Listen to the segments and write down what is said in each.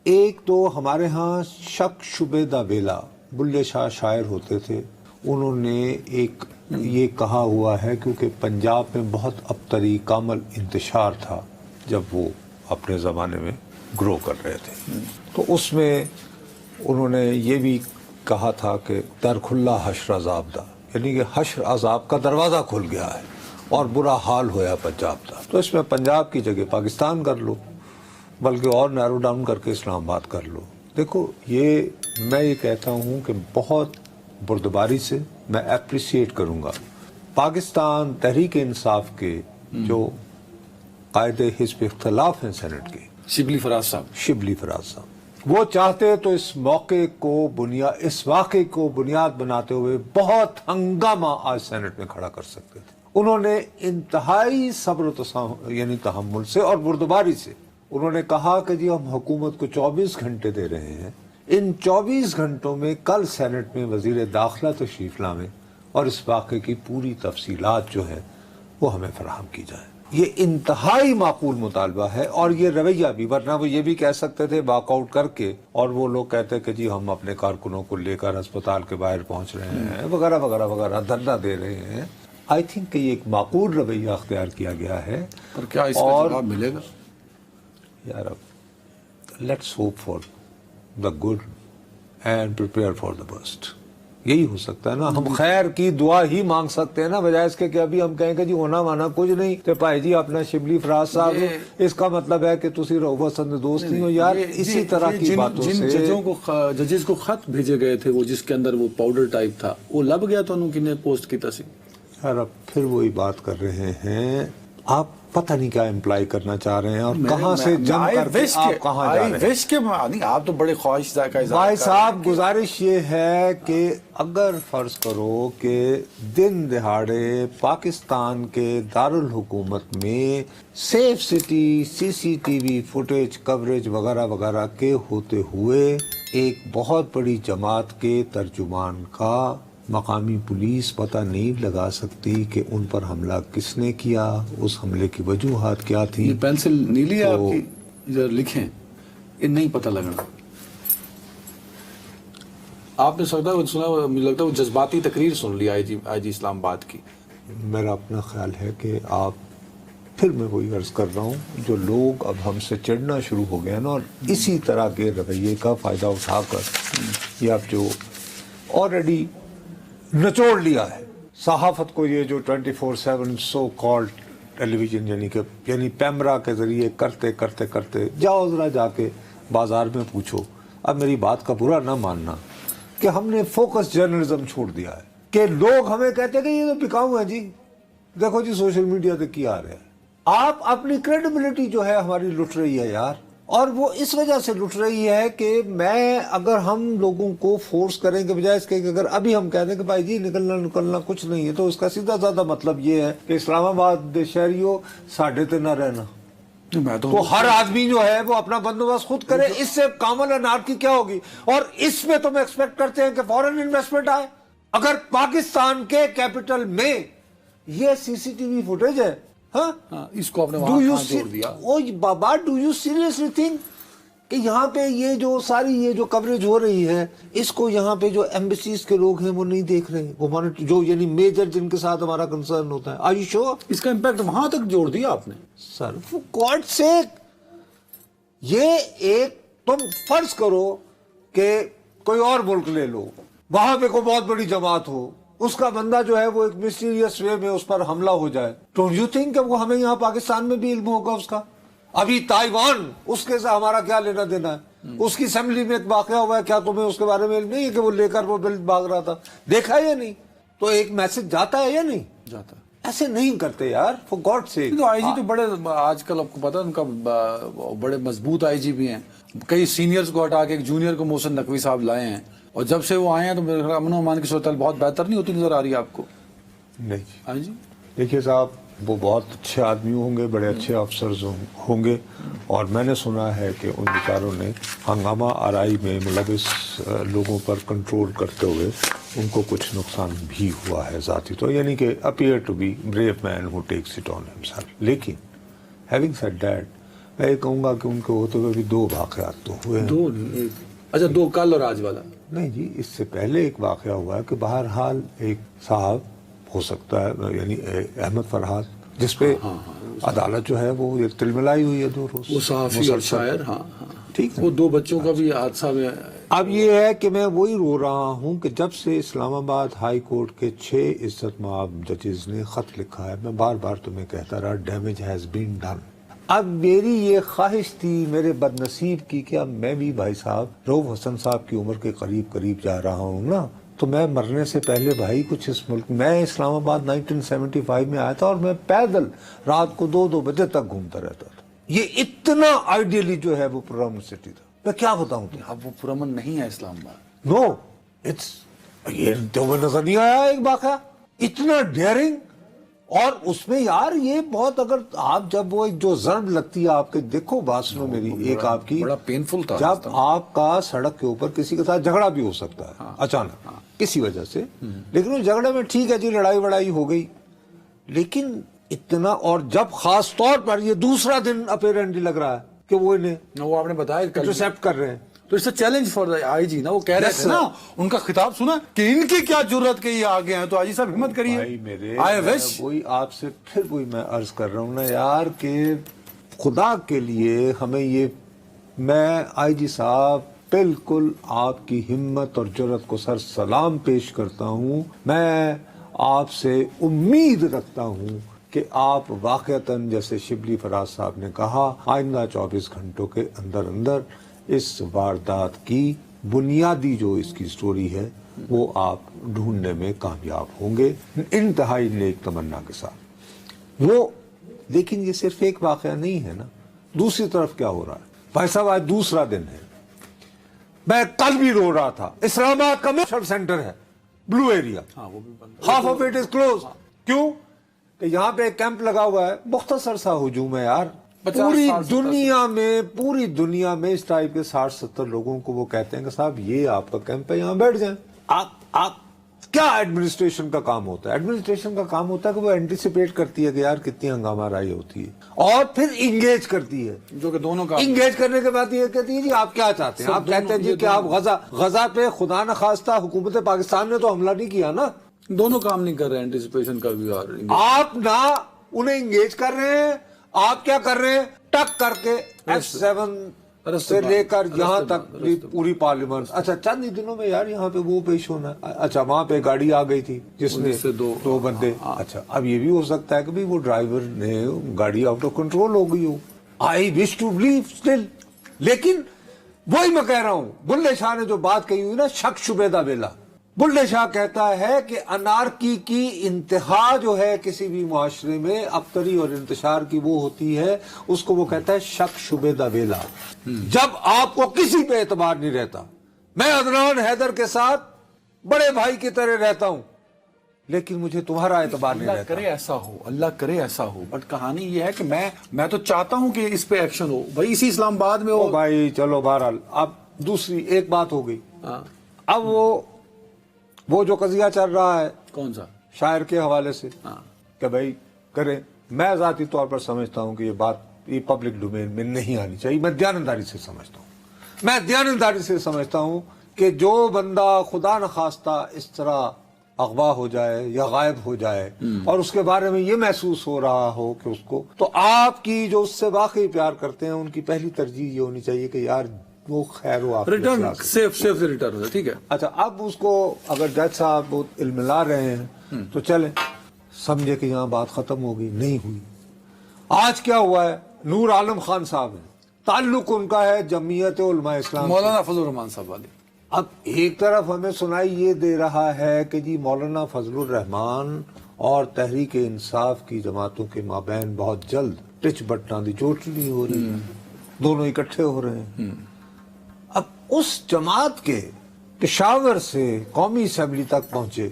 ایک تو ہمارے ہاں شک شبے دا بیلا بلے شاہ شاعر ہوتے تھے، انہوں نے ایک یہ کہا ہوا ہے کیونکہ پنجاب میں بہت ابتری کامل انتشار تھا جب وہ اپنے زمانے میں گرو کر رہے تھے، تو اس میں انہوں نے یہ بھی کہا تھا کہ در کھلا حشر عذاب دا، یعنی کہ حشر عذاب کا دروازہ کھل گیا ہے اور برا حال ہویا پنجاب دا، تو اس میں پنجاب کی جگہ پاکستان کر لو، بلکہ اور نیرو ڈاؤن کر کے اسلام آباد کر لو۔ دیکھو میں یہ کہتا ہوں کہ بہت بردباری سے میں اپریشیٹ کروں گا پاکستان تحریک انصاف کے جو قائد حزب اختلاف ہیں سینٹ کے، شبلی فراز صاحب، وہ چاہتے تو اس موقع کو اس واقعے کو بنیاد بناتے ہوئے بہت ہنگامہ آج سینٹ میں کھڑا کر سکتے تھے۔ انہوں نے انتہائی صبر و یعنی تحمل سے اور بردباری سے انہوں نے کہا کہ جی ہم حکومت کو 24 گھنٹے دے رہے ہیں، ان 24 گھنٹوں میں کل سینٹ میں وزیر داخلہ تشریف لائیں اور اس واقعے کی پوری تفصیلات جو ہے وہ ہمیں فراہم کی جائیں۔ یہ انتہائی معقول مطالبہ ہے، اور یہ رویہ بھی، ورنہ وہ یہ بھی کہہ سکتے تھے واک آؤٹ کر کے، اور وہ لوگ کہتے کہ جی ہم اپنے کارکنوں کو لے کر ہسپتال کے باہر پہنچ رہے ہیں وغیرہ وغیرہ وغیرہ، دھرنا دے رہے ہیں۔ آئی تھنک کہ یہ ایک معقول رویہ اختیار کیا گیا ہے، اور کیا اس کا جواب ملے گا؟ یار let's hope for the good and prepare for the best, یہی ہو سکتا ہے نا۔ ہم خیر کی دعا ہی مانگ سکتے ہیں نا، بجائے اس کے کہ ابھی ہم کہیں کہ جی ہونا مانا کچھ نہیں تو بھائی جی اپنا شبلی فراز صاحب، اس کا مطلب ہے کہ تسی رہو پسند دوست نہیں ہو۔ یار اسی طرح کی باتوں سے ججز کو خط بھیجے گئے تھے وہ جس کے اندر وہ پاؤڈر ٹائپ تھا، وہ لب گیا تو انہوں نے پوسٹ کیتا سی۔ یار اب پھر وہی بات کر رہے ہیں، آپ پتہ نہیں کیا امپلائی کرنا چاہ رہے ہیں اور کہاں سے جم کر کے آپ کہاں جا رہے ہیں۔ آپ تو بڑے خواہش کا اظہار بھائی صاحب گزارش یہ ہے کہ اگر فرض کرو کہ دن دہاڑے پاکستان کے دارالحکومت میں safe city CCTV footage coverage وغیرہ وغیرہ کے ہوتے ہوئے ایک بہت بڑی جماعت کے ترجمان کا مقامی پولیس پتہ نہیں لگا سکتی کہ ان پر حملہ کس نے کیا، اس حملے کی وجوہات کیا تھی۔ یہ پینسل نیلی ہے آپ کی، ذرا لکھیں، یہ نہیں پتہ لگنا۔ آپ نے سنا، مجھے لگتا ہے وہ جذباتی تقریر سن لی آئی جی اسلام آباد کی۔ میرا اپنا خیال ہے کہ پھر میں وہی عرض کر رہا ہوں، جو لوگ اب ہم سے چڑھنا شروع ہو گئے نا، اور اسی طرح کے رویے کا فائدہ اٹھا کر یہ اب جو آلریڈی نچوڑ لیا ہے صحافت کو، یہ جو 24/7 سو کالڈ ٹیلی ویژن یعنی پیمرا کے ذریعے کرتے جاؤ ذرا جا کے بازار میں پوچھو۔ اب میری بات کا برا نہ ماننا کہ ہم نے فوکس جرنلزم چھوڑ دیا ہے، کہ لوگ ہمیں کہتے ہیں کہ یہ تو بکاؤ ہے جی، دیکھو جی سوشل میڈیا پہ کیا آ رہا ہے۔ آپ اپنی کریڈیبلٹی جو ہے ہماری لٹ رہی ہے یار، اور وہ اس وجہ سے لٹ رہی ہے کہ اگر ہم لوگوں کو فورس کریں کہ بجائے اس کے کہ اگر ابھی ہم کہہ دیں کہ بھائی جی نکلنا کچھ نہیں ہے، تو اس کا سیدھا سادہ مطلب یہ ہے کہ اسلام آباد دے شہریوں ساڈے تے نہ رہنا، تو ہر آدمی جو ہے وہ اپنا بندوبست خود کرے۔ اس سے کامل انارکی کیا ہوگی؟ اور اس میں تو میں ایکسپیکٹ کرتے ہیں کہ فورن انویسٹمنٹ آئے۔ اگر پاکستان کے کیپٹل میں یہ CCTV فوٹیج ہے، اس کو آپ نے وہاں جوڑ دیا۔ او بابا، ڈو یو سیریسلی تھنک کہ یہاں پہ یہ جو ساری کوریج ہو رہی ہے، اس کو یہاں پہ جو ایمبیسیز کے لوگ ہیں وہ نہیں دیکھ رہے، وہ جو یعنی میجر جن کے ساتھ ہمارا کنسرن ہوتا ہے۔ آر یو شور؟ اس کا امپیکٹ وہاں تک جوڑ دیا آپ نے؟ سر فور گاڈ سیک، یہ ایک تم فرض کرو کہ کوئی اور ملک لے لو، وہاں پہ کوئی بہت بڑی جماعت ہو، اس کا بندہ جو ہے وہ ایک مسٹیریس وے میں اس پر حملہ ہو جائے، ڈونٹ یو تھنک کہ وہ ہمیں یہاں پاکستان میں بھی علم ہوگا اس کا؟ ابھی تائیوان، اس کے ساتھ ہمارا کیا لینا دینا ہے؟ اس کی اسمبلی میں ایک واقعہ ہوا ہے، کیا تمہیں اس کے بارے میں علم نہیں ہے کہ وہ لے کر وہ بل بھاگ رہا تھا؟ دیکھا یا نہیں؟ تو ایک میسج جاتا ہے یا نہیں جاتا؟ ایسے نہیں کرتے یار، فور گاڈ سیک۔ آئی جی تو بڑے آج کل آپ کو پتا ان کا بڑے مضبوط آئی جی بھی ہیں، کئی سینئرز کو ہٹا کے ایک جونیئر کو محسن نقوی صاحب لائے ہیں، اور جب سے وہ آئے ہیں تو میرے خیال امن و امان کی صورتحال بہت بہتر نہیں ہوتی نظر آ رہی ہے آپ کو؟ نہیں ہاں جی، دیکھیے صاحب، وہ بہت اچھے آدمی ہوں گے، بڑے اچھے افسرز ہوں گے، اور میں نے سنا ہے کہ ان بیچاروں نے ہنگامہ آرائی میں ملوث لوگوں پر کنٹرول کرتے ہوئے ان کو کچھ نقصان بھی ہوا ہے ذاتی، تو یعنی کہ appear to be brave man ہو ٹیکس اٹ آن ہمسیلف۔ لیکن ہیونگ سیڈ دیٹ، میں یہ کہوں گا کہ ان کے ہوتے ہوئے بھی 2 واقعات تو ہوئے ہیں. دو نہیں ایک. اچھا دو کل اور آج والا. نہیں جی، اس سے پہلے ایک واقعہ ہوا ہے کہ بہرحال ایک صاحب ہو سکتا ہے، یعنی احمد فرحات، جس پہ عدالت جو ہے وہ تلملائی ہوئی ہے 2 روز. وہ صحافی اور شاعر. ہاں ٹھیک ہے. وہ 2 بچوں کا بھی حادثہ میں. اب یہ ہے کہ میں وہی رو رہا ہوں کہ جب سے اسلام آباد ہائی کورٹ کے 6 عزت مآب ججز نے خط لکھا ہے، میں بار بار تمہیں کہتا رہا ڈیمیج ہیز بین ڈن. اب میری یہ خواہش تھی میرے بد نصیب کی کہ اب میں بھی بھائی صاحب رؤف حسن صاحب کی عمر کے قریب جا رہا ہوں نا، تو میں مرنے سے پہلے بھائی کچھ اس ملک میں اسلام آباد 1975 میں آیا تھا اور میں پیدل رات کو 2 بجے تک گھومتا رہتا تھا. یہ اتنا آئیڈیلی جو ہے وہ پرامن سٹی تھا. میں کیا بتاؤں تمہیں. اب وہ پرامن نہیں ہے اسلام آباد. نو اٹس یہ تمہیں نظر نہیں آیا ایک واقعہ اتنا ڈیئرنگ. اور اس میں یار یہ بہت، اگر آپ جب وہ ایک جو ضرب لگتی ہے آپ کے، دیکھو بات سنو میری ایک آپ کی، بڑا پینفل تھا. جب آپ کا سڑک کے اوپر کسی کے ساتھ جھگڑا بھی ہو سکتا ہے اچانک کسی وجہ سے، لیکن اس جھگڑے میں ٹھیک ہے جی لڑائی وڑائی ہو گئی، لیکن اتنا، اور جب خاص طور پر یہ دوسرا دن اپیرنٹلی لگ رہا ہے کہ وہ انہیں وہ آپ نے بتایا انٹرسیپٹ کر رہے ہیں. تو اس چیلنج فار آئی جی نا، وہ کہہ رہے تھے نا، ان کا خطاب سنا کہ ان کی کیا جرت کہ یہ آگے ہیں. تو آئی جی صاحب ہمت کریے. بھائی میرے آئی وش وہی آپ سے پھر وہی میں عرض کر رہا ہوں نا یار کہ خدا کے لیے ہمیں یہ، میں آئی جی صاحب بالکل آپ کی ہمت اور جرت کو سر سلام پیش کرتا ہوں. میں آپ سے امید رکھتا ہوں کہ آپ واقعتاً جیسے شبلی فراز صاحب نے کہا آئندہ 24 گھنٹوں کے اندر اندر اس واردات کی بنیادی جو اس کی سٹوری ہے وہ آپ ڈھونڈنے میں کامیاب ہوں گے انتہائی نیک تمنا کے ساتھ. وہ لیکن یہ صرف ایک واقعہ نہیں ہے نا. دوسری طرف کیا ہو رہا ہے بھائی صاحب، آج دوسرا دن ہے. میں کل بھی رو رہا تھا، اسلام آباد کا میٹر سینٹر ہے blue area, half of it is close. کیوں کہ یہاں پہ ایک کیمپ لگا ہوا ہے. مختصر سا ہجوم ہے یار. پوری دنیا میں اس ٹائپ کے 60-70 لوگوں کو وہ کہتے ہیں کہ صاحب یہ آپ کا کیمپ ہے، یہاں بیٹھ جائیں. آپ کیا ایڈمنسٹریشن کا کام ہوتا ہے؟ ایڈمنسٹریشن کا کام ہوتا ہے کہ وہ اینٹیسپیٹ کرتی ہے کہ یار کتنی ہنگامہ رائی ہوتی ہے اور پھر انگیج کرتی ہے، جو کہ دونوں کا انگیج کرنے کے بعد یہ کہتی ہے جی آپ کیا چاہتے ہیں. آپ کہتے ہیں جی کہ آپ غزہ پہ خدا نخواستہ حکومت پاکستان نے تو حملہ نہیں کیا نا. دونوں کام نہیں کر رہے ہیں، اینٹیسپیشن کا بھی اور آپ نہ انہیں انگیج کر رہے ہیں. آپ کیا کر رہے ہیں؟ ٹک کر کے F7 سے لے کر یہاں تک پوری پارلیمنٹ. اچھا چند ہی دنوں میں یار یہاں پہ وہ پیش ہونا ہے. اچھا وہاں پہ گاڑی آ گئی تھی جس نے 2 بندے. اچھا اب یہ بھی ہو سکتا ہے کہ وہ ڈرائیور نے گاڑی آؤٹ آف کنٹرول ہو گئی ہو. آئی وش ٹو بلیو اسٹل. لیکن وہی میں کہہ رہا ہوں، بلے شاہ نے جو بات کہی ہوئی نا، شک شبے دا بیلا. بلے شاہ کہتا ہے کہ انارکی کی انتہا جو ہے کسی بھی معاشرے میں ابتری اور انتشار کی وہ ہوتی ہے، اس کو وہ کہتا ہے شک شبے دا ویلا. جب آپ کو کسی پہ اعتبار نہیں رہتا. میں عدنان حیدر کے ساتھ بڑے بھائی کی طرح رہتا ہوں لیکن مجھے تمہارا اعتبار نہیں اللہ رہتا. کرے ایسا ہو، اللہ کرے ایسا ہو. بٹ کہانی یہ ہے کہ میں تو چاہتا ہوں کہ اس پہ ایکشن ہو بھائی، اسی اسلام آباد میں ہو. بھائی چلو بہرحال اب دوسری ایک بات ہو گئی. اب وہ جو قضیہ چل رہا ہے کون سا شاعر کے حوالے سے کہ بھائی کریں، میں ذاتی طور پر سمجھتا ہوں کہ یہ بات یہ پبلک ڈومین میں نہیں آنی چاہیے. میں دیانتداری سے سمجھتا ہوں کہ جو بندہ خدا نخواستہ اس طرح اغوا ہو جائے یا غائب ہو جائے اور اس کے بارے میں یہ محسوس ہو رہا ہو کہ اس کو، تو آپ کی جو اس سے واقعی پیار کرتے ہیں ان کی پہلی ترجیح یہ ہونی چاہیے کہ یار وہ خیر ہو، آپ ریٹرن سیف سے ریٹرن ہو. ٹھیک ہے. اچھا اب اس کو اگر جج صاحب بہت علم لا رہے ہیں تو چلیں سمجھے کہ یہاں بات ختم ہو گئی، نہیں ہوئی. آج کیا ہوا ہے، نور عالم خان صاحب ہیں، تعلق ان کا ہے جمعیت علماء اسلام، مولانا فضل الرحمان صاحب والے. اب ایک طرف ہمیں سنائی یہ دے رہا ہے کہ جی مولانا فضل الرحمان اور تحریک انصاف کی جماعتوں کے مابین بہت جلد ٹچ بٹنا دی چوٹلی ہو رہی ہے، دونوں اکٹھے ہو رہے ہیں. اب اس جماعت کے پشاور سے قومی اسمبلی تک پہنچے،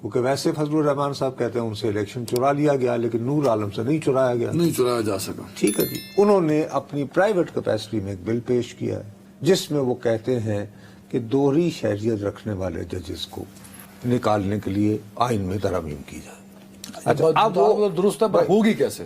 کیونکہ ویسے فضل الرحمان صاحب کہتے ہیں ان سے الیکشن چرا لیا گیا لیکن نور عالم سے نہیں چرایا گیا، نہیں چرایا جا سکا. ٹھیک ہے جی. انہوں نے اپنی پرائیویٹ کیپیسٹی میں ایک بل پیش کیا ہے جس میں وہ کہتے ہیں کہ دوہری شہریت رکھنے والے ججز کو نکالنے کے لیے آئین میں ترمیم کی جائے. اب وہ درست ہے، ہوگی کیسے؟